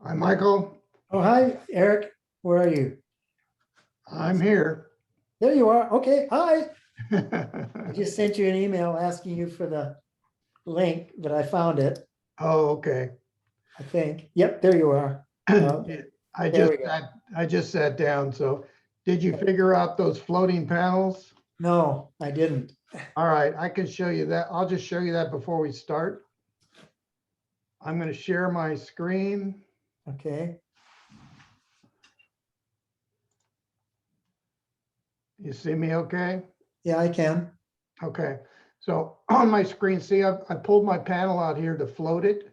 Hi, Michael. Oh, hi, Eric. Where are you? I'm here. There you are. Okay, hi. I Oh, just sent you an email asking you for the link, but I found it, okay. I think. Yep, there you are. Yeah, I There just we go. I just sat down. So did you figure out those floating panels? No, I didn't. All right, I can show you that. I'll just show you that before we start. I'm going to share my screen. Okay, You see me okay? yeah, I can. Okay. So on my screen, see, I pulled my panel out here to float it.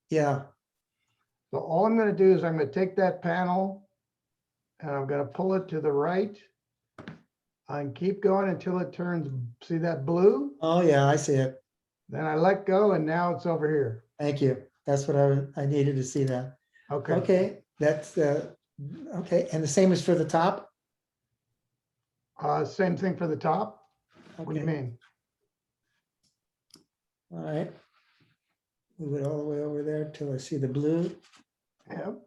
Yeah, So all I'm going to do is I'm going to take that panel and I'm going to pull it to the right and keep going until it turns, see that blue? oh, yeah, I see it. Then I let go and now it's over here. Thank you. That's what I needed to see that. Okay. Okay, that's, okay, and the same is for the top? Same thing for the top. What do you Okay, mean? all right. Move it all the way over there till I see the blue. Yep.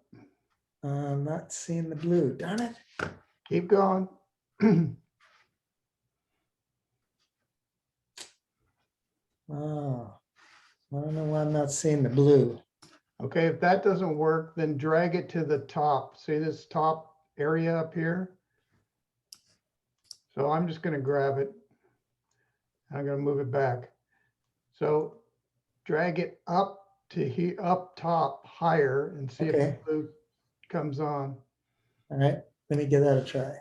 I'm not seeing the blue, darn it. Keep going. Oh, I don't know why I'm not seeing the blue. Okay, if that doesn't work, then drag it to the top. See this top area up here? So I'm just going to grab it. I'm going to move it back. So drag it up to here, up top higher and see if the Okay. blue comes on. All right, let me give that a try.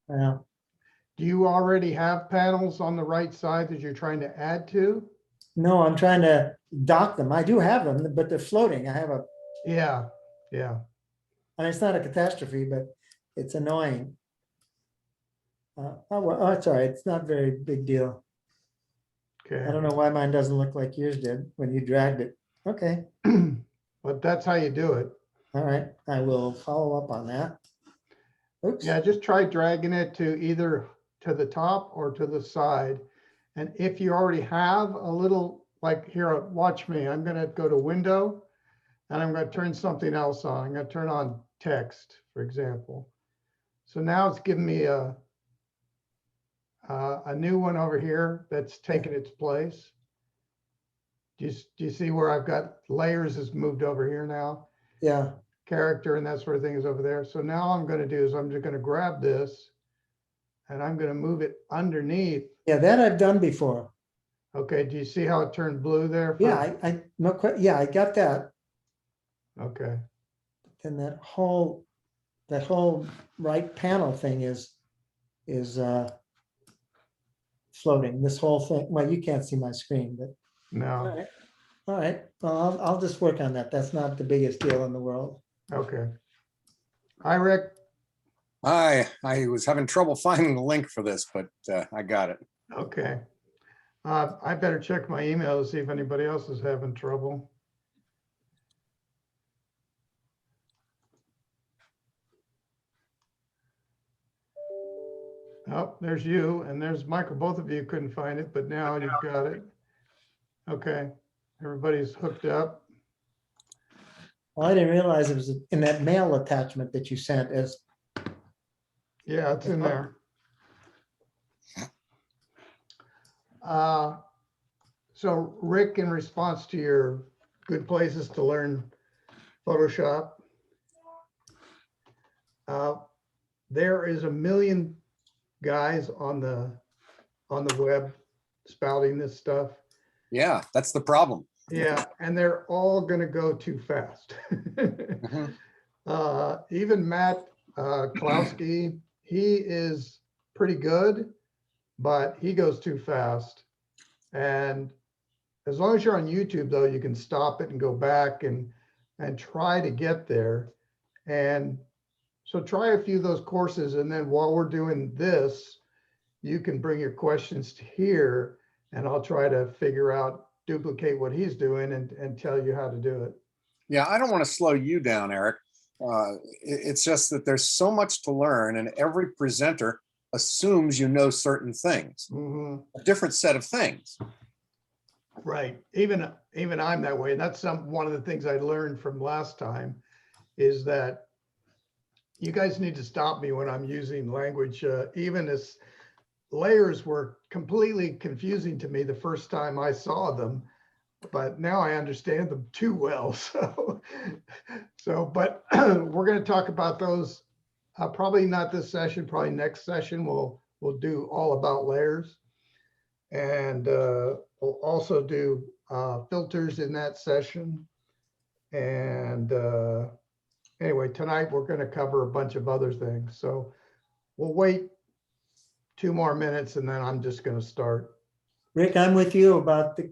Now, Do you already have panels on the right side that you're trying to add to? no, I'm trying to dock them. I do have them, but they're floating. I have a, Yeah, yeah. and it's not a catastrophe, but it's annoying. Oh, well, oh, it's all right. It's not very big deal. I Okay. don't know why mine doesn't look like yours did when you dragged it. Okay, But that's how you do it. all right. I will follow up on that. Oops. Yeah, just try dragging it to either to the top or to the side. And if you already have a little, like here, watch me, I'm gonna go to window and I'm gonna turn something else on. I'm gonna turn on text, for example. So now it's giving me a new one over here that's taken its place. Do you see where I've got layers has moved over here now? Yeah, Character and that sort of thing is over there. So now I'm going to do is I'm just going to grab this and I'm going to move it underneath. yeah, that I've done before. Okay, do you see how it turned blue there? Yeah, I no, yeah, I got that. Okay, And that whole right panel thing is floating, this whole thing. Well, you can't see my screen, but all no, right. All right, well, I'll just work on that. That's not the biggest deal in the world. okay. Hi, Rick. Hi, I was having trouble finding the link for this, but I got it. Okay. I better check my email to see if anybody else is having trouble. Oh, there's you and there's Michael. Both of you couldn't find it, but now you've got it. Okay, everybody's hooked up. Well, I didn't realize it was in that mail attachment that you sent as, Yeah, it's in there. So Rick, in response to your good places to learn Photoshop, there is a million guys on the web spouting this stuff. Yeah, that's the problem. Yeah, and they're all going to go too fast. Mhm. Even Matt Klowski, he is pretty good, but he goes too fast. And as long as you're on YouTube, though, you can stop it and go back and try to get there. And so try a few of those courses, and then while we're doing this, you can bring your questions to here, and I'll try to figure out, duplicate what he's doing and tell you how to do it. Yeah, I don't want to slow you down, Eric. It's just that there's so much to learn, and every presenter assumes you know certain things, Mhm. a different set of things. Right. Even I'm that way. And that's one of the things I learned from last time is that you guys need to stop me when I'm using language, even as layers were completely confusing to me the first time I saw them, but now I understand them too well. But we're going to talk about those. Probably not this session, probably next session. We'll do all about layers. And we'll also do filters in that session. And anyway, tonight we're going to cover a bunch of other things. So we'll wait 2 more minutes and then I'm just going to start. Rick, I'm with you about the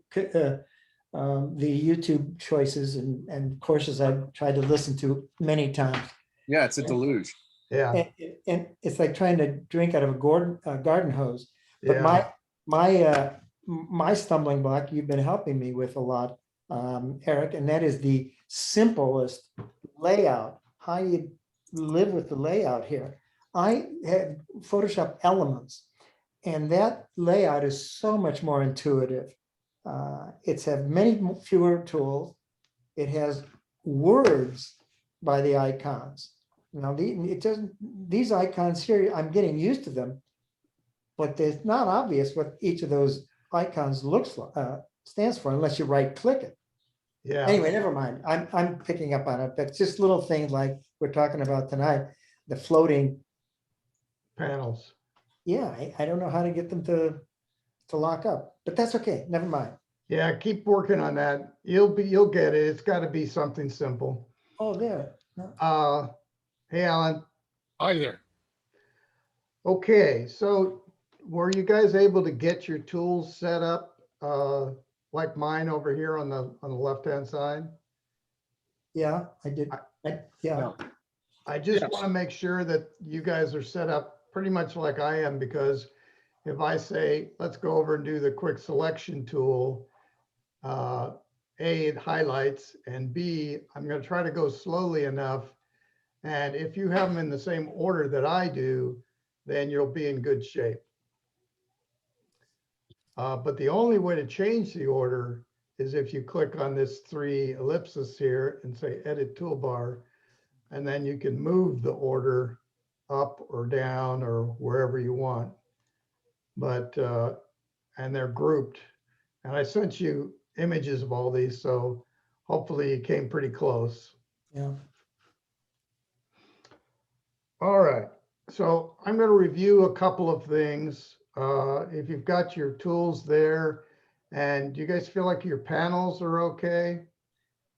YouTube choices and courses I've tried to listen to many times. Yeah, it's a deluge. Yeah. And it's like trying to drink out of a garden hose. But Yeah. my stumbling block, you've been helping me with a lot, Eric, and that is the simplest layout. How you live with the layout here. I had Photoshop Elements, and that layout is so much more intuitive. It's have many fewer tools. It has words by the icons. Now, these icons here, I'm getting used to them, but it's not obvious what each of those icons stands for unless you right click it. Yeah. Anyway, never mind. I'm picking up on it, but just little things like we're talking about tonight, the floating Panels. yeah, I don't know how to get them to lock up, but that's okay. Never mind. Yeah, keep working on that. You'll get it. It's got to be something simple. Oh, there. No. Hey, Alan. Hi there. Okay, so were you guys able to get your tools set up like mine over here on the left-hand side? Yeah, I did. Yeah. I just Yes. want to make sure that you guys are set up pretty much like I am, because if I say, let's go over and do the quick selection tool, A, it highlights, and B, I'm going to try to go slowly enough. And if you have them in the same order that I do, then you'll be in good shape. But the only way to change the order is if you click on this 3 ellipses here and say edit toolbar, and then you can move the order up or down or wherever you want. But, and they're grouped. And I sent you images of all these, so hopefully you came pretty close. Yeah. All right, so I'm going to review a couple of things. If you've got your tools there, and do you guys feel like your panels are okay?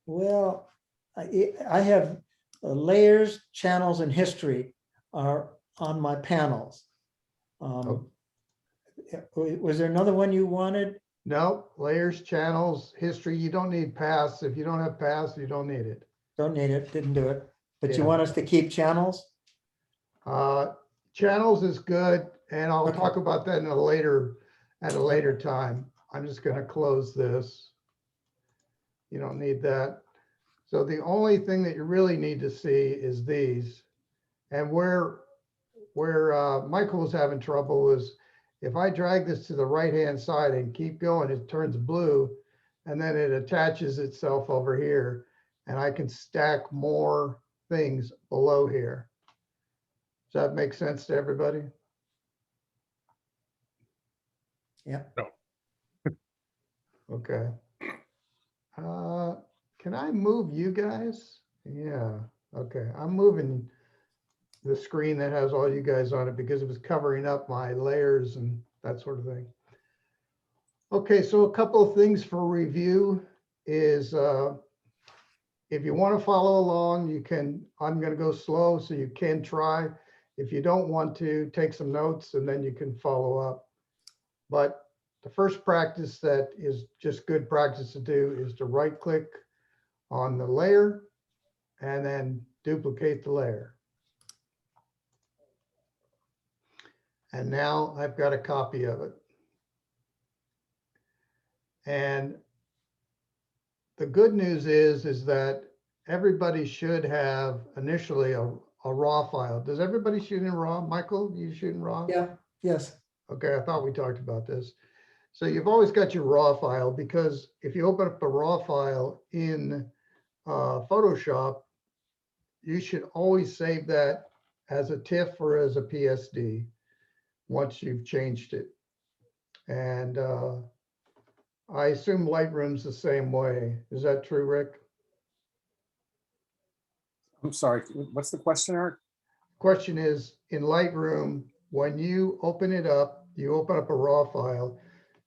Well, I have layers, channels, and history are on my panels. Was there another one you wanted? No, layers, channels, history. You don't need paths. If you don't have paths, you don't need it. Don't need it, didn't do it. But you Yeah. want us to keep channels? Channels is good, and I'll Okay. talk about that at a later time. I'm just going to close this. You don't need that. So the only thing that you really need to see is these. And where Michael was having trouble was if I drag this to the right-hand side and keep going, it turns blue, and then it attaches itself over here, and I can stack more things below here. Does that make sense to everybody? Yeah. No. Okay. Can I move you guys? Yeah, okay. I'm moving the screen that has all you guys on it because it was covering up my layers and that sort of thing. Okay, so a couple of things for review is if you want to follow along, you can. I'm going to go slow so you can try. If you don't want to, take some notes and then you can follow up. But the first practice that is just good practice to do is to right click on the layer and then duplicate the layer. And now I've got a copy of it. And the good news is that everybody should have initially a raw file. Does everybody shoot in raw? Michael, you shoot in raw? Yeah, yes. Okay, I thought we talked about this. So you've always got your raw file, because if you open up the raw file in Photoshop, you should always save that as a TIFF or as a PSD once you've changed it. And I assume Lightroom's the same way. Is that true, Rick? I'm sorry, what's the question, Eric? Question is, in Lightroom, when you open it up, you open up a raw file,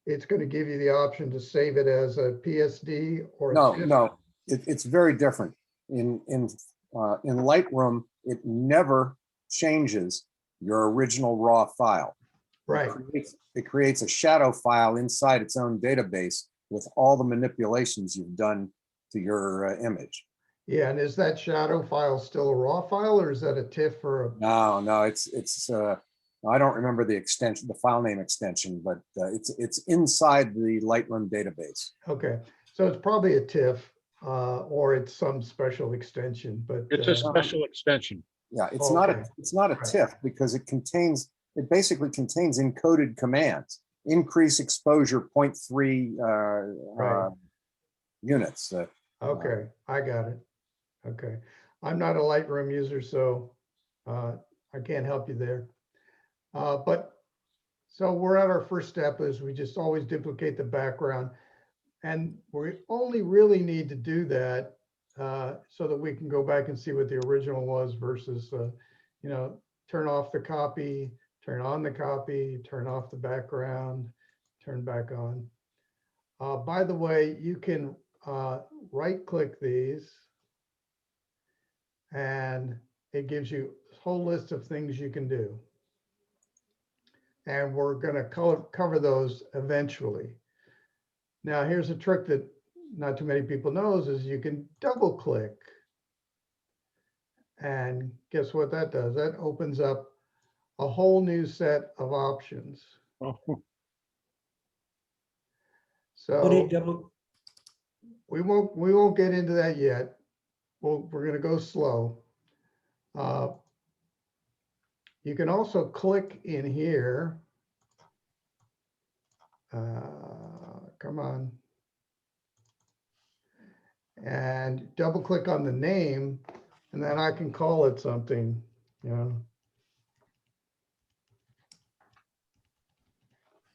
it's going to give you the option to save it as a PSD or a No, TIFF. no, it's very different. In Lightroom, it never changes your original raw file. Right. It creates a shadow file inside its own database with all the manipulations you've done to your image. Yeah, and is that shadow file still a raw file, or is that a TIFF or a? No, it's I don't remember the extension, the file name extension, but it's inside the Lightroom database. Okay, so it's probably a TIFF or it's some special extension, but It's a special extension. Yeah, it's Oh, not okay. it's not a Right. TIFF because it basically contains encoded commands. Increase exposure 0.3 Right. units. Okay, I got it. Okay, I'm not a Lightroom user, so I can't help you there. But so we're at our first step is we just always duplicate the background. And we only really need to do that so that we can go back and see what the original was versus, turn off the copy, turn on the copy, turn off the background, turn back on. By the way, you can right click these and it gives you a whole list of things you can do. And we're going to cover those eventually. Now, here's a trick that not too many people knows is you can double click. And guess what that does? That opens up a whole new set of options. What do you So double? we won't get into that yet. We're going to go slow. You can also click in here. Come on. And double click on the name, and then I can call it something, I'm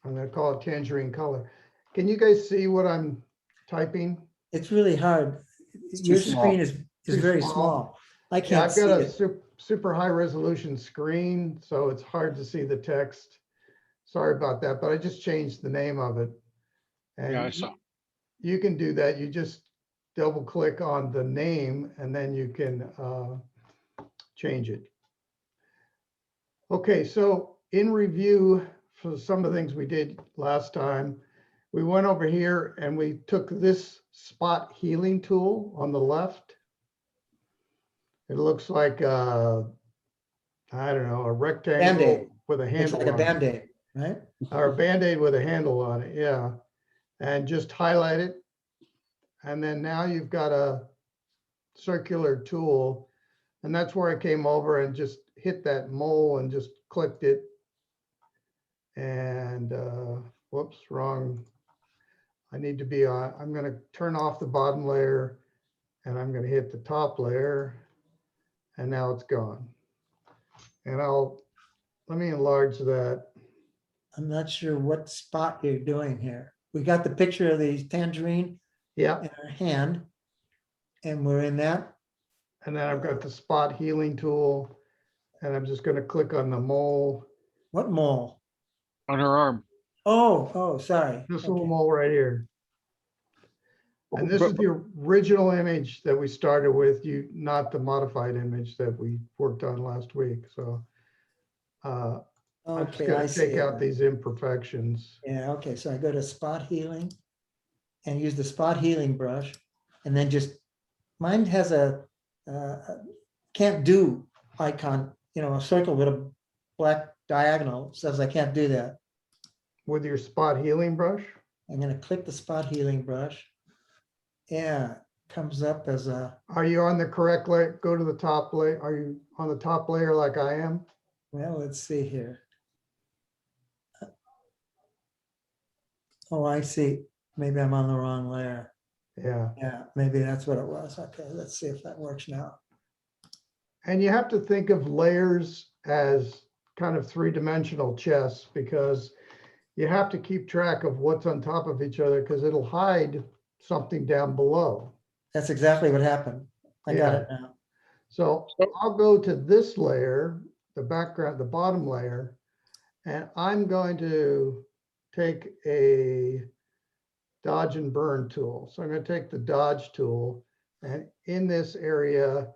going to call it tangerine color. Can you guys see what I'm typing? It's really hard. It's too Your small. screen is Too very small. small. I Yeah, can't I've see got a it. super high resolution screen, so it's hard to see the text. Sorry about that, but I just changed the name of it. And Yeah, I saw. you can do that. You just double click on the name and then you can change it. Okay, so in review for some of the things we did last time, we went over here and we took this spot healing tool on the left. It looks like I don't know, a rectangle Band-Aid. with a Looks handle like a on it. Band-Aid, right? Or a Band-Aid with a handle on it, yeah. And just highlight it. And then now you've got a circular tool. And that's where I came over and just hit that mole and just clicked it. And whoops, wrong. I need to be on, I'm going to turn off the bottom layer and I'm going to hit the top layer. And now it's gone. And let me enlarge that. I'm not sure what spot you're doing here. We got the picture of the tangerine Yeah. in our hand, and we're in that. And then I've got the spot healing tool and I'm just going to click on the mole. What mole? On her arm. Oh, sorry. This little Okay. mole right here. And this is the original image that we started with, not the modified image that we worked on last week. So I'm just Okay, I going to see take it out now. these imperfections. Yeah, okay, so I go to spot healing and use the spot healing brush, and then just, mine has a can't do icon, a circle with a black diagonal, says I can't do that. With your spot healing brush. I'm gonna click the spot healing brush. Yeah, comes up as a, Are you on the correct layer? Go to the top layer. Are you on the top layer like I am? well, let's see here. Oh, I see. Maybe I'm on the wrong layer. Yeah. Yeah, maybe that's what it was. Okay, let's see if that works now. And you have to think of layers as kind of three-dimensional chess because you have to keep track of what's on top of each other because it'll hide something down below. That's exactly what happened. I got Yeah. it now. So So- I'll go to this layer, the background, the bottom layer, and I'm going to take a dodge and burn tool. So I'm going to take the dodge tool, and in this area,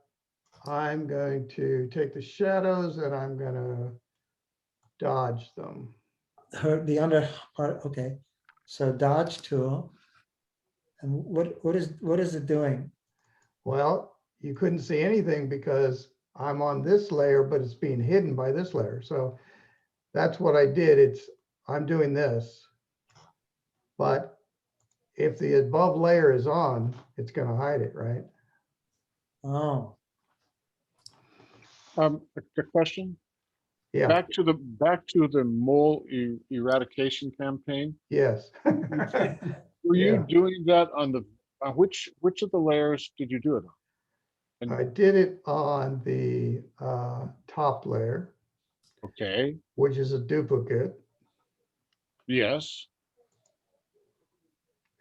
I'm going to take the shadows and I'm going to dodge them. The under part, okay. So dodge tool. And what is it doing? Well, you couldn't see anything because I'm on this layer, but it's being hidden by this layer. So that's what I did. I'm doing this. But if the above layer is on, it's going to hide it, right? Oh, A question, Yeah, back to the mole eradication campaign. yes. Were you Yeah. doing that on the, which of the layers did you do it on? I did it on the top layer, Okay, which is a duplicate, yes,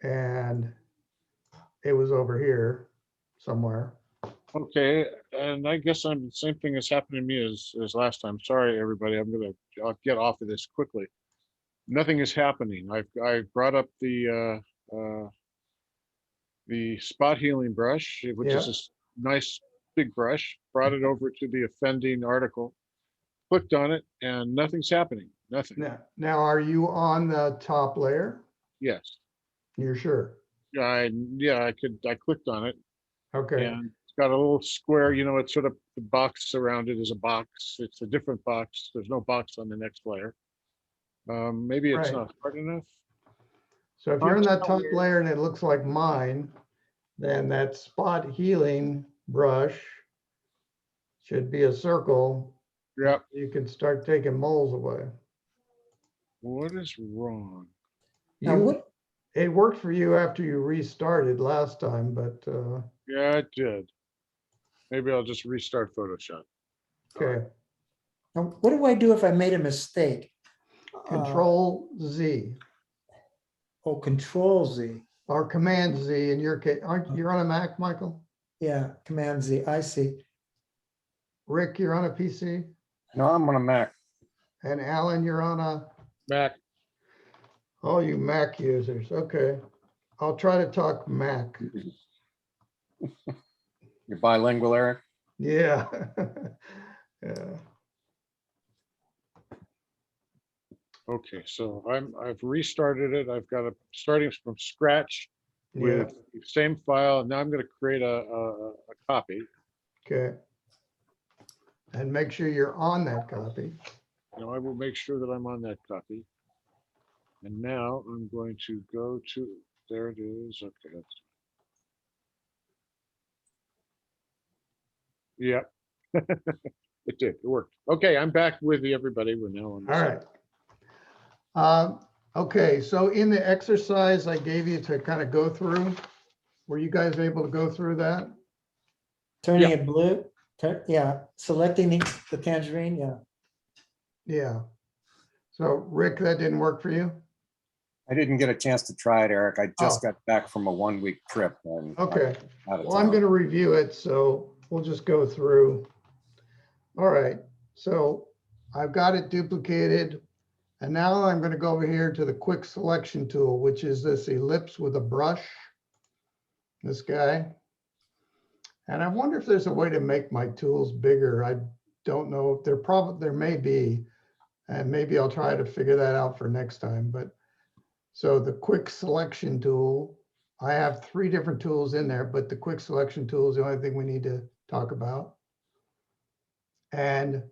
and it was over here somewhere. okay, and I guess the same thing is happening to me as last time. Sorry, everybody, I'll get off of this quickly. Nothing is happening. I brought up the spot healing brush, which is Yeah. this nice big brush, brought it over to the offending article, clicked on it, and nothing's happening. Nothing. Now, are you on the top layer? Yes. You're sure? Yeah, I clicked on it, Okay, and it's got a little square, it's sort of the box around it is a box. It's a different box. There's no box on the next layer. Maybe it's Right. not hard enough. so if you're in that Contact top layer. layer and it looks like mine, then that spot healing brush should be a circle. Yep. You can start taking moles away. What is wrong? now You, what, it worked for you after you restarted last time, but Yeah, it did. Maybe I'll just restart Photoshop. okay. now what do I do if I made a mistake? Control Z Oh, Control Z. or Command Z in your case. Aren't you on a Mac, Michael? Yeah, Command Z, I see. Rick, you're on a PC, No, I'm on a Mac. and Alan, you're on a, Mac. oh, you Mac users. Okay. I'll try to talk Mac. You're bilingual, Eric? Yeah. Yeah. Okay, so I've restarted it. I've got starting from scratch Yeah. with the same file. Now I'm going to create a copy. Okay. And make sure you're on that copy. I will make sure that I'm on that copy. And now I'm going to go to, there it is. Okay. Yeah. It did. It worked. Okay, I'm back with everybody. We're now on. the All same- right. Okay, so in the exercise I gave you to kind of go through, were you guys able to go through that? Turning Yeah. it blue, yeah, selecting the tangerine, yeah. Yeah. So Rick, that didn't work for you? I didn't get a chance to try it, Eric. I just Oh. got back from a 1-week trip. And I'm Okay. out of Well, I'm town. going to review it, so we'll just go through. All right, so I've got it duplicated. And now I'm going to go over here to the quick selection tool, which is this ellipse with a brush. This guy. And I wonder if there's a way to make my tools bigger. I don't know if there may be, and maybe I'll try to figure that out for next time. But so the quick selection tool, I have 3 different tools in there, but the quick selection tool is the only thing we need to talk about. And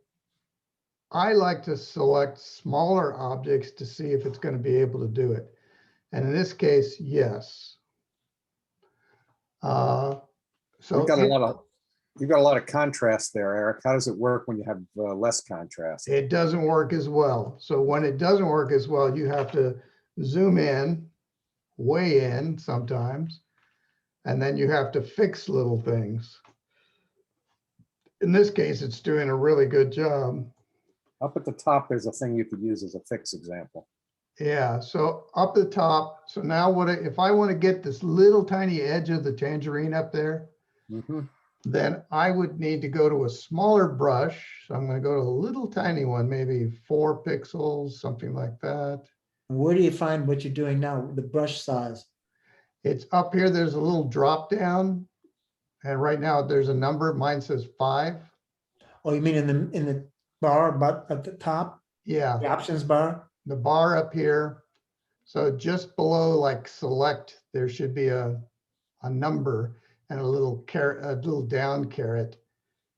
I like to select smaller objects to see if it's going to be able to do it. And in this case, yes. So You've got a lot of contrast there, Eric. How does it work when you have less contrast? it doesn't work as well. So when it doesn't work as well, you have to zoom in way in sometimes. And then you have to fix little things. In this case, it's doing a really good job. Up at the top, there's a thing you could use as a fix example. Yeah, so up the top, so now if I want to get this little tiny edge of the tangerine up there, Mhm. then I would need to go to a smaller brush. So I'm going to go to a little tiny one, maybe 4 pixels, something like that. Where do you find what you're doing now, the brush size? It's up here, there's a little drop down. And right now there's a number, mine says 5. Oh, you mean in the bar, but at the top, Yeah, the options bar? the bar up here. So just below like select, there should be a number and a little caret, a little down caret.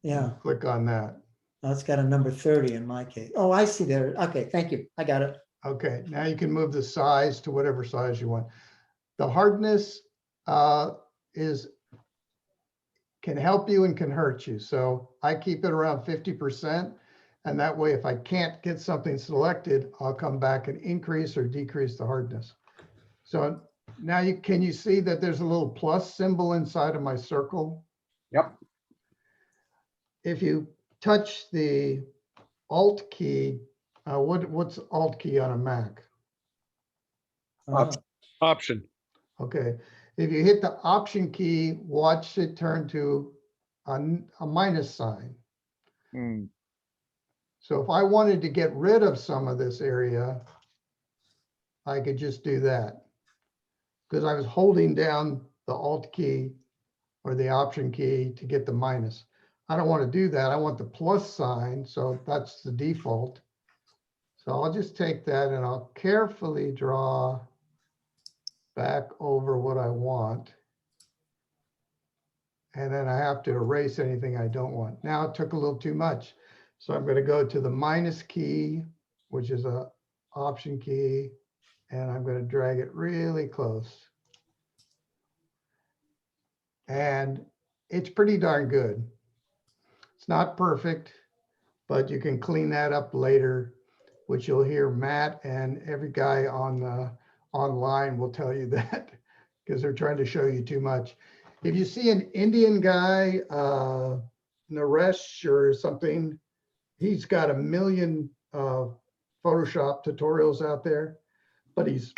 Yeah, Click on that. that's got a number 30 in my case. Oh, I see there. Okay, thank you. I got it. Okay, now you can move the size to whatever size you want. The hardness can help you and can hurt you. So I keep it around 50%. And that way, if I can't get something selected, I'll come back and increase or decrease the hardness. So now can you see that there's a little plus symbol inside of my circle? Yep. If you touch the Alt key, what's Alt key on a Mac? Option. Option. Okay, if you hit the Option key, watch it turn to a minus sign. Hmm. So if I wanted to get rid of some of this area, I could just do that. Because I was holding down the Alt key or the Option key to get the minus. I don't want to do that. I want the plus sign, so that's the default. So I'll just take that and I'll carefully draw back over what I want. And then I have to erase anything I don't want. Now it took a little too much. So I'm going to go to the minus key, which is a Option key, and I'm going to drag it really close. And it's pretty darn good. It's not perfect, but you can clean that up later, which you'll hear Matt and every guy on online will tell you that because they're trying to show you too much. If you see an Indian guy, Naresh or something, he's got 1 million Photoshop tutorials out there, but he's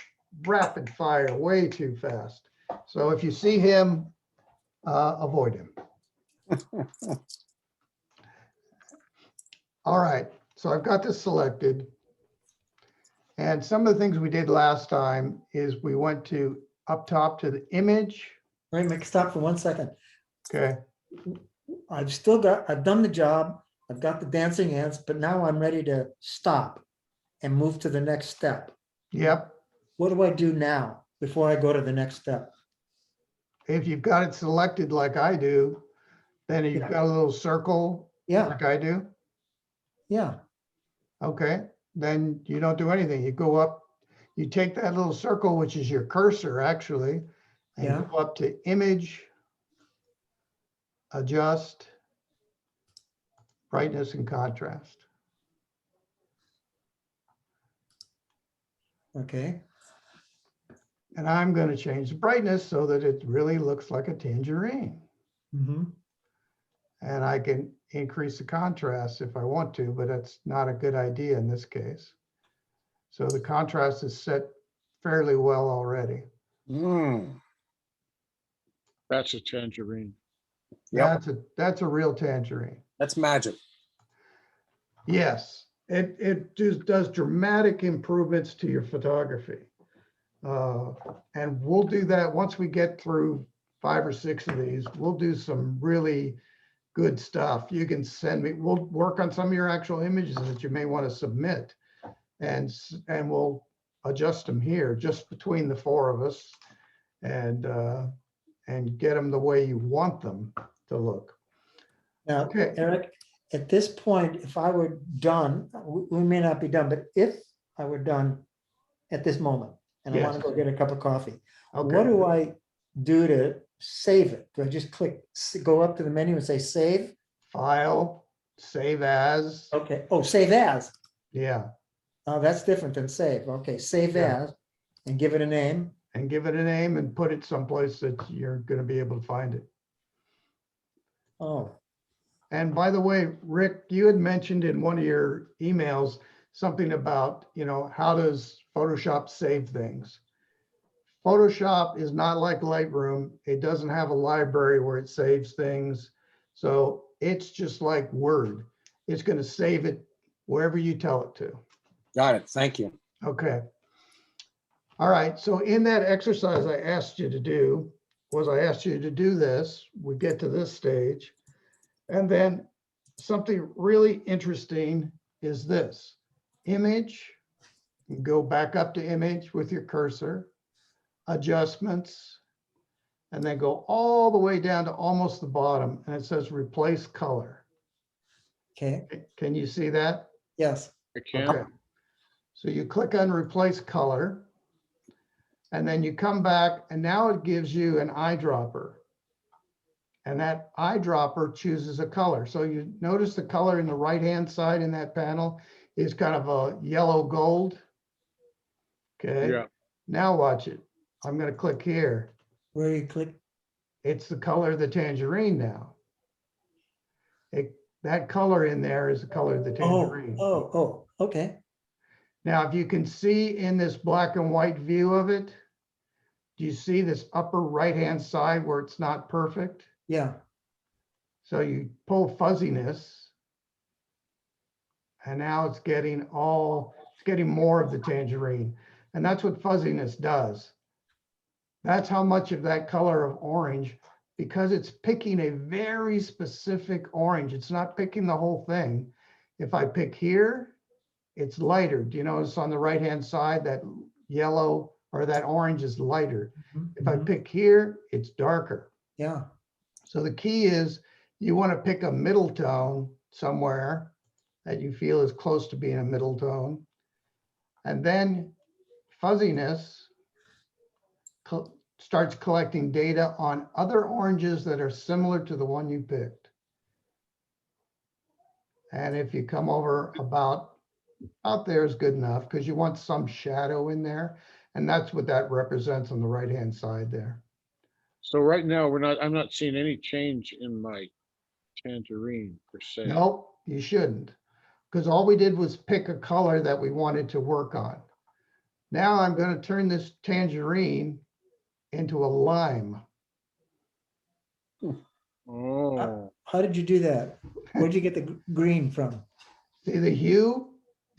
rapid fire way too fast. So if you see him, avoid him. All right, so I've got this selected. And some of the things we did last time is we went to up top to the image. Wait, make stop for 1 second. Okay, I've done the job. I've got the dancing ants, but now I'm ready to stop and move to the next step. yep. What do I do now before I go to the next step? If you've got it selected like I do, then you've Yeah. got a little circle Yeah, like I do. yeah, Okay, then you don't do anything. You go up, you take that little circle, which is your cursor actually, and Yeah. go up to image, adjust, brightness and contrast. okay. And I'm going to change the brightness so that it really looks like a tangerine. Mhm. And I can increase the contrast if I want to, but that's not a good idea in this case. So the contrast is set fairly well already. Mm. That's a tangerine. Yep. That's a real tangerine. That's magic. Yes, it just does dramatic improvements to your photography. And we'll do that once we get through 5 or 6 of these. We'll do some really good stuff. You can send me, we'll work on some of your actual images that you may want to submit. And we'll adjust them here just between the 4 of us and get them the way you want them to look. Now, Okay. Eric, at this point, if I were done, we may not be done, but if I were done at this moment, and I want to Yes. go get a cup of coffee, what Okay. do I do to save it? Do I just go up to the menu and say save? File, save as. Okay, oh, save as. Yeah. Oh, that's different than save. Okay, save Yeah. as and give it a name. and give it a name and put it someplace that you're going to be able to find it. Oh, And by the way, Rick, you had mentioned in one of your emails something about, how does Photoshop save things? Photoshop is not like Lightroom. It doesn't have a library where it saves things. So it's just like Word. It's going to save it wherever you tell it to. Got it. Thank you. Okay. All right. So in that exercise I asked you to do this. We get to this stage. And then something really interesting is this image. Go back up to image with your cursor, adjustments, and then go all the way down to almost the bottom. And it says replace color. okay, Can you see that? yes, I can. Okay. So you click on replace color, and then you come back, and now it gives you an eyedropper. And that eyedropper chooses a color. So you notice the color in the right-hand side in that panel is kind of a yellow gold. Okay. Yeah. Now watch it. I'm going to click here. where you click, It's the color of the tangerine now. That color in there is the color of the tangerine. okay, Now, if you can see in this black and white view of it, do you see this upper right-hand side where it's not perfect? yeah, So you pull fuzziness, and now it's getting more of the tangerine. And that's what fuzziness does. That's how much of that color of orange, because it's picking a very specific orange. It's not picking the whole thing. If I pick here, it's lighter. Do you notice on the right-hand side that yellow or that orange is lighter? If I mhm, pick here, it's darker. yeah, So the key is you want to pick a middle tone somewhere that you feel is close to being a middle tone. And then fuzziness starts collecting data on other oranges that are similar to the one you picked. And if you come over about out there is good enough because you want some shadow in there. And that's what that represents on the right-hand side there. So right now, I'm not seeing any change in my tangerine per se. Nope, you shouldn't. Because all we did was pick a color that we wanted to work on. Now I'm going to turn this tangerine into a lime. Oh, how did you do that? Where'd you get the green from? See the hue?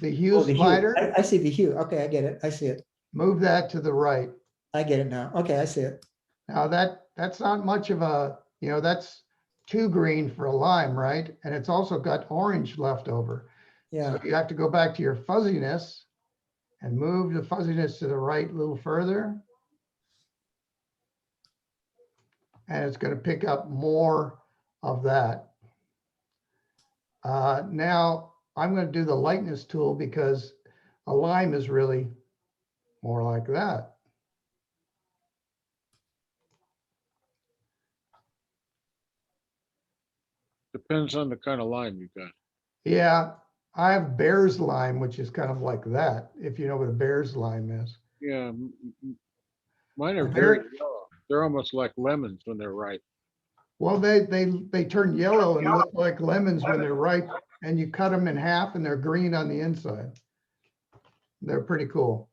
The hue Oh, the hue, slider? I see the hue, okay, I get it, I see it, Move that to the right. I get it now, okay, I see it, Now that's not much of a, that's too green for a lime, right? And it's also got orange left over. yeah, So you have to go back to your fuzziness and move the fuzziness to the right a little further. And it's going to pick up more of that. Now I'm going to do the lightness tool because a lime is really more like that. depends on the kind of lime you got. Yeah, I have bear's lime, which is kind of like that, if you know what a bear's lime is. Yeah, mine are The very bear- yellow. They're almost like lemons when they're ripe. Well, they turn yellow and look like lemons when they're ripe, and you cut them in half and they're green on the inside. They're pretty cool.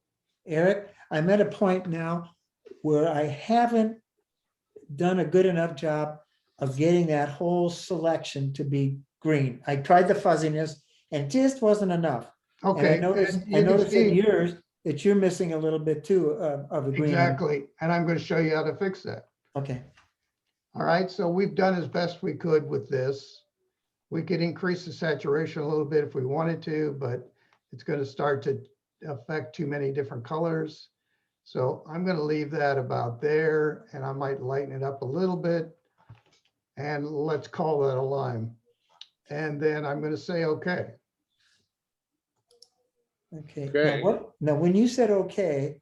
Eric, I'm at a point now where I haven't done a good enough job of getting that whole selection to be green. I tried the fuzziness and it just wasn't enough. And Okay. I noticed, and I you can noticed in see- yours that you're missing a little bit too of the green. Exactly, and I'm going to show you how to fix that. Okay, All right, so we've done as best we could with this. We could increase the saturation a little bit if we wanted to, but it's going to start to affect too many different colors. So I'm going to leave that about there, and I might lighten it up a little bit. And let's call that a lime. And then I'm going to say, okay. okay. Okay. Now, when you said okay,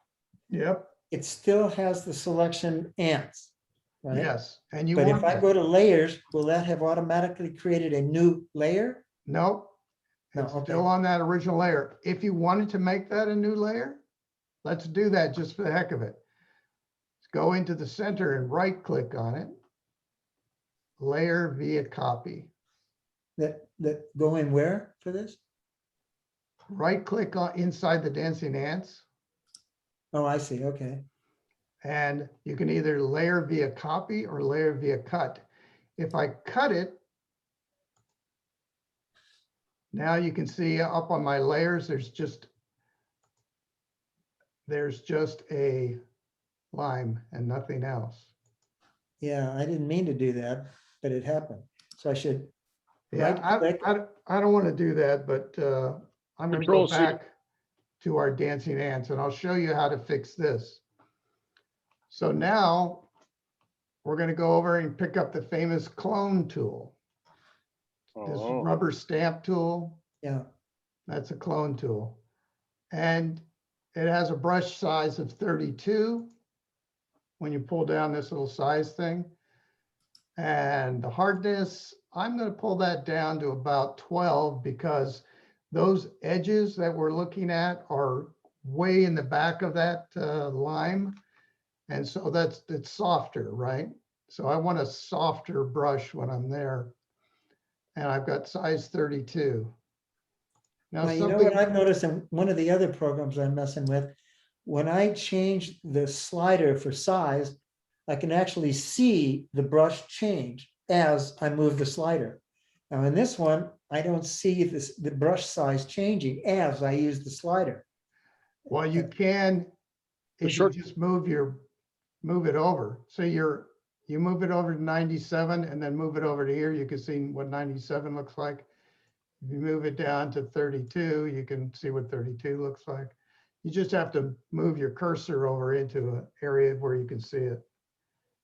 Yep, it still has the selection ants, right? yes. And you But want if I that. go to layers, will that have automatically created a new layer? Nope. No, It's okay. still on that original layer. If you wanted to make that a new layer, let's do that just for the heck of it. go into the center and right click on it. Layer via copy. That go in where for this? Right click on inside the dancing ants. Oh, I see, okay. And you can either layer via copy or layer via cut. If I cut it, now you can see up on my layers, there's just a line and nothing else. Yeah, I didn't mean to do that, but it happened. So I should, Yeah, Right-click. I don't want to do that, but I'm going to go Control C. back to our dancing ants and I'll show you how to fix this. So now we're going to go over and pick up the famous clone tool. This Oh, rubber stamp tool, yeah, that's a clone tool. And it has a brush size of 32 when you pull down this little size thing. And the hardness, I'm going to pull that down to about 12 because those edges that we're looking at are way in the back of that lime. And so it's softer, right? So I want a softer brush when I'm there. And I've got size 32. Now now, you know what I've noticed in one of the other programs I'm messing with, when I change the slider for size, I can actually see the brush change as I move the slider. Now in this one, I don't see the brush size changing as I use the slider. Well, you can, The if you short- just move it over. So you move it over to 97 and then move it over to here, you can see what 97 looks like. If you move it down to 32, you can see what 32 looks like. You just have to move your cursor over into an area where you can see it.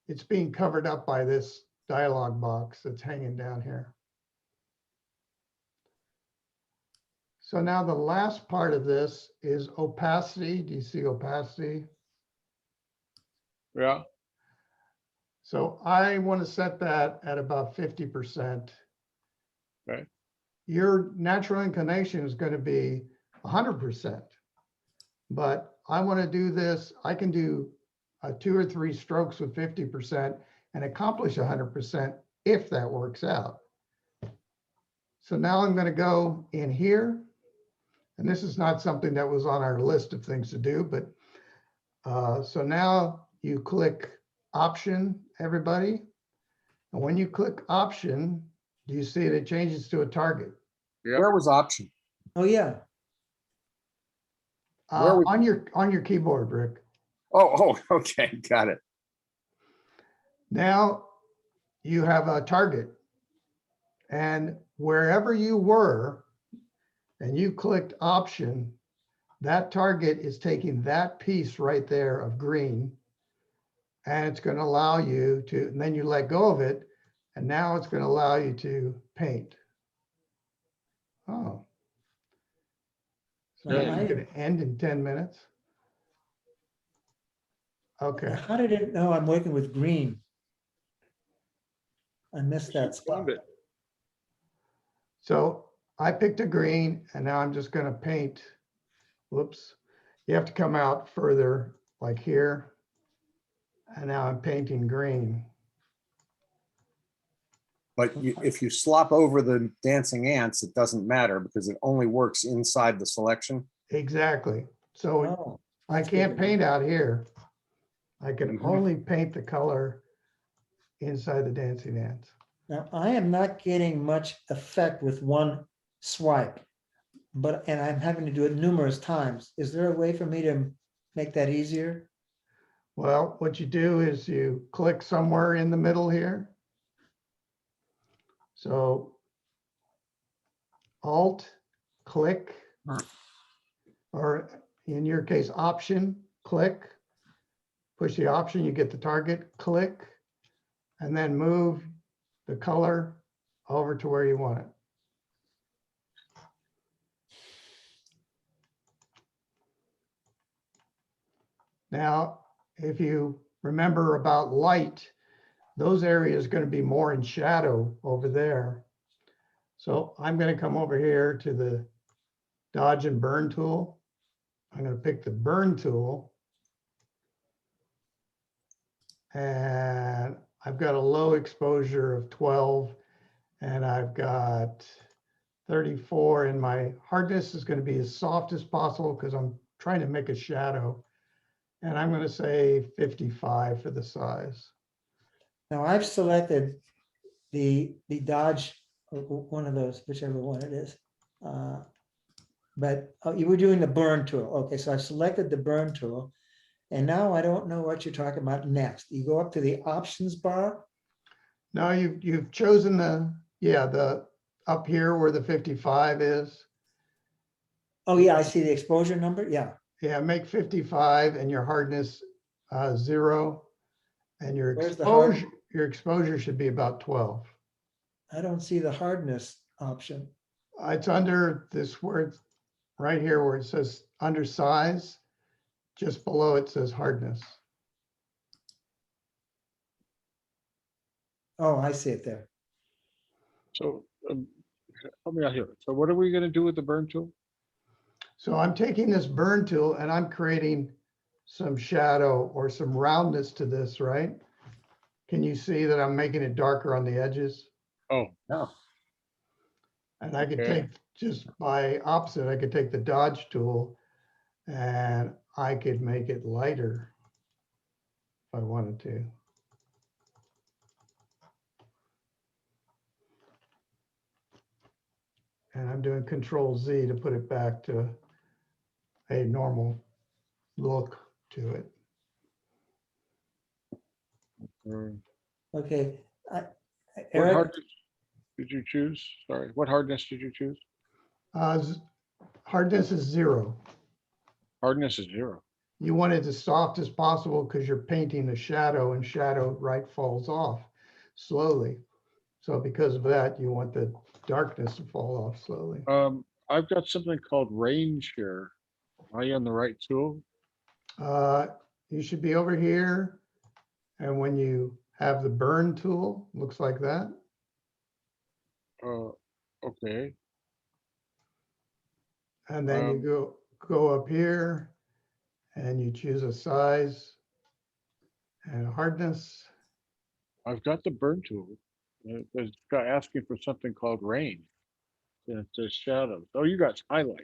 It's being covered up by this dialog box that's hanging down here. So now the last part of this is opacity. Do you see opacity? yeah, So I want to set that at about 50%. Okay. Your natural inclination is going to be 100%. But I want to do this, I can do 2 or 3 strokes with 50% and accomplish 100% if that works out. So now I'm going to go in here. And this is not something that was on our list of things to do, but so now you click option, everybody. And when you click option, do you see it changes to a target? yeah. Where was option? Oh, yeah, Where would- On your keyboard, Rick. Oh, okay, got it. Now you have a target. And wherever you were, and you clicked option, that target is taking that piece right there of green. And it's going to allow you to, and then you let go of it. And now it's going to allow you to paint. Oh. So Now, it's I- going to end in 10 minutes. Okay. how did it know I'm working with green? I missed that spot. Found it. So I picked a green and now I'm just going to paint. Whoops. You have to come out further like here. And now I'm painting green. But if you slop over the dancing ants, it doesn't matter because it only works inside the selection. Exactly. So Oh, I that's good can't to know. paint out here. I can Mhm. only paint the color inside the dancing ants. Now, I am not getting much effect with one swipe, and I'm having to do it numerous times. Is there a way for me to make that easier? Well, what you do is you click somewhere in the middle here. So Alt, click, or in your case, Option, click. Push the option, you get the target, click, and then move the color over to where you want it. Now, if you remember about light, those areas are going to be more in shadow over there. So I'm going to come over here to the dodge and burn tool. I'm going to pick the burn tool. And I've got a low exposure of 12 and I've got 34 and my hardness is going to be as soft as possible because I'm trying to make a shadow. And I'm going to say 55 for the size. Now I've selected the Dodge, one of those, whichever one it is. But you were doing the burn tool. Okay, so I selected the burn tool. And now I don't know what you're talking about next. You go up to the options bar. Now you've chosen the up here where the 55 is. Oh yeah, I see the exposure number. Yeah. Yeah, make 55 and your hardness 0. And Where's the hard? your exposure should be about 12. I don't see the hardness option. It's under this word right here where it says under size. Just below it says hardness. Oh, I see it there. So help me out here. So what are we gonna do with the burn tool? So I'm taking this burn tool and I'm creating some shadow or some roundness to this, right? Can you see that I'm making it darker on the edges? Oh, No, And I could Okay. take just by opposite, I could take the dodge tool and I could make it lighter if I wanted to. And I'm doing Control Z to put it back to a normal look to it. Okay. what Eric, hardness did you choose? Sorry, what hardness did you choose? Hardness is 0. Hardness is 0. You want it as soft as possible because you're painting a shadow and shadow right falls off slowly. So because of that, you want the darkness to fall off slowly. I've got something called range here. Are you on the right tool? You should be over here. And when you have the burn tool, looks like that. Okay. And then you go up here and you choose a size and hardness. I've got the burn tool. It's got asking for something called range. And it says shadows. Oh, you got highlights.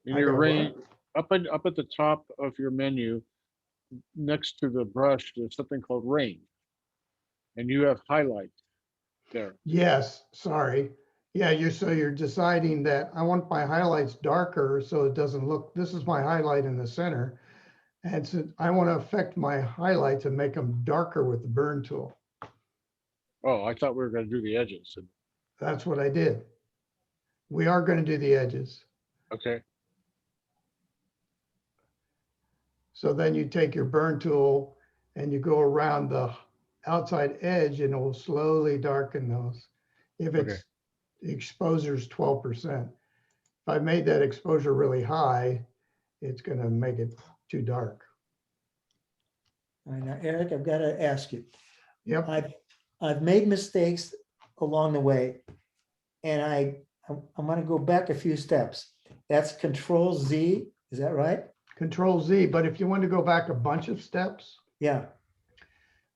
In I your got range, what? up at the top of your menu, next to the brush, there's something called range. And you have highlights there. Yes, sorry. Yeah, you're deciding that I want my highlights darker so it doesn't look, this is my highlight in the center. And so I want to affect my highlights and make them darker with the burn tool. Oh, I thought we were gonna do the edges. That's what I did. We are going to do the edges. Okay, So then you take your burn tool and you go around the outside edge and it will slowly darken those. If Okay. it's exposure is 12%. If I made that exposure really high, it's going to make it too dark. all right, now Eric, I've got to ask you. Yep. I've made mistakes along the way. And I'm going to go back a few steps. That's Control Z, is that right? Control Z, but if you want to go back a bunch of steps, Yeah.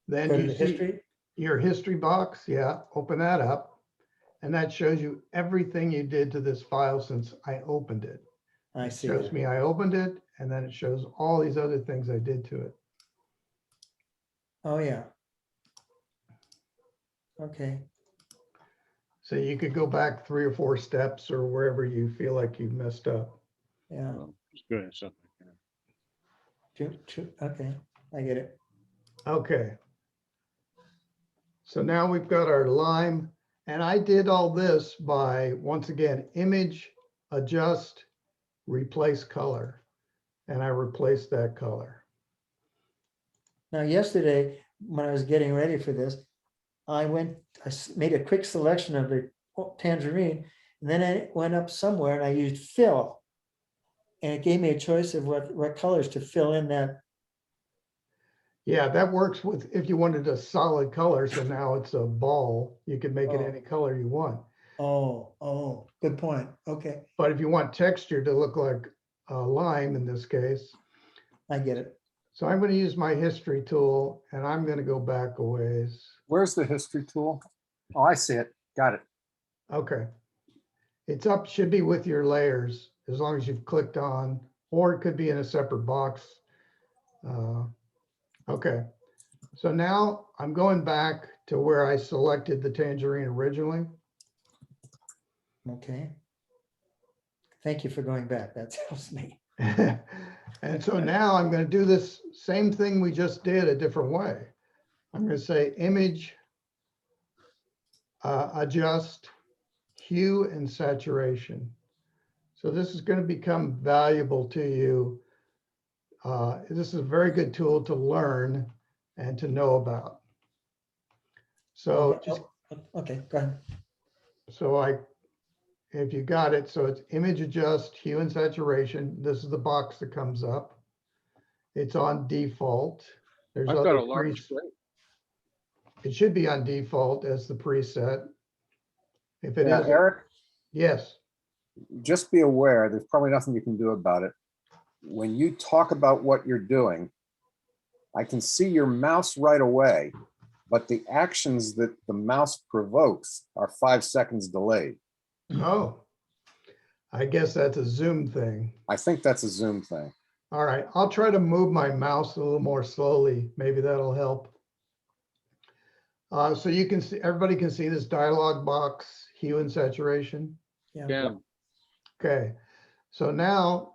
then Go to you the see history. your history box. Yeah, open that up. And that shows you everything you did to this file since I opened it. I It see. shows that. me I opened it, and then it shows all these other things I did to it. Oh, yeah. Okay. So you could go back 3 or 4 steps or wherever you feel like you messed up. Yeah. well, it's good at something. True. Okay. I get it. Okay. So now we've got our lime, and I did all this by, once again, image, adjust, replace color. And I replaced that color. Now, yesterday, when I was getting ready for this, I made a quick selection of the tangerine, and then I went up somewhere and I used fill. And it gave me a choice of what colors to fill in that. Yeah, that works with, if you wanted a solid color, so now it's a ball, you can make it Oh. any color you want. Oh, good point. Okay, But if you want texture to look like lime in this case, I get it. So I'm going to use my history tool and I'm going to go back a ways. Where's the history tool? Oh, I see it. Got it. Okay. It's up, should be with your layers as long as you've clicked on, or it could be in a separate box. Okay. So now I'm going back to where I selected the tangerine originally. Okay. Thank you for going back. That helps me. And so now I'm going to do this same thing we just did a different way. I'm going to say image, adjust, hue and saturation. So this is going to become valuable to you. This is a very good tool to learn and to know about. So Okay. just, Okay, go ahead. if you got it, so it's image adjust, hue and saturation. This is the box that comes up. It's on default. There's I've got other a large screen. it should be on default as the preset. If it Yeah, is, Eric, yes. just be aware, there's probably nothing you can do about it. When you talk about what you're doing, I can see your mouse right away, but the actions that the mouse provokes are 5 seconds delayed. Oh, I guess that's a Zoom thing. I think that's a Zoom thing. All right, I'll try to move my mouse a little more slowly. Maybe that'll help. So you can see, everybody can see this dialog box, hue and saturation. Yeah, Okay, so now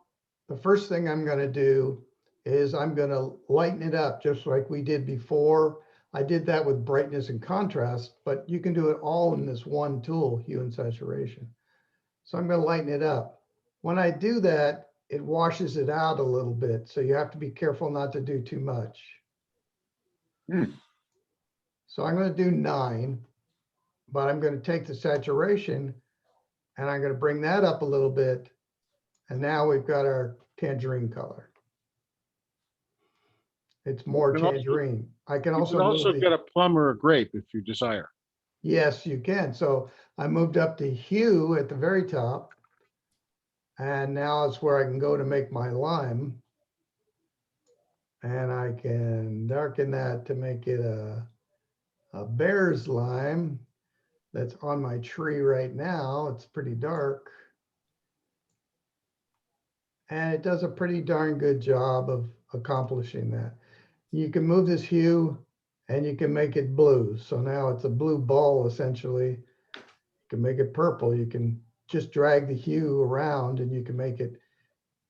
the first thing I'm going to do is I'm going to lighten it up just like we did before. I did that with brightness and contrast, but you can do it all in this one tool, hue and saturation. So I'm going to lighten it up. When I do that, it washes it out a little bit. So you have to be careful not to do too much. So I'm going to do 9, but I'm going to take the saturation and I'm going to bring that up a little bit. And now we've got our tangerine color. It's more You can also- tangerine. I can you also can move also the, get a plum or a grape if you desire. yes, you can. So I moved up to hue at the very top. And now it's where I can go to make my lime. And I can darken that to make it a bear's lime that's on my tree right now. It's pretty dark. And it does a pretty darn good job of accomplishing that. You can move this hue and you can make it blue. So now it's a blue ball essentially. You can make it purple. You can just drag the hue around and you can make it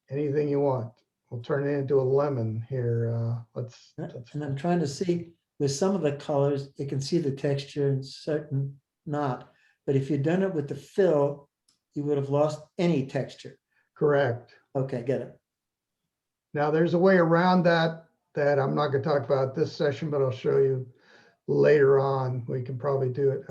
anything you want. We'll turn it into a lemon here. Let's And I'm trying to see with some of the colors, you can see the texture and certain not. But if you'd done it with the fill, you would have lost any texture. correct. Okay, get it. Now there's a way around that I'm not going to talk about this session, but I'll show you later on. We can probably do it.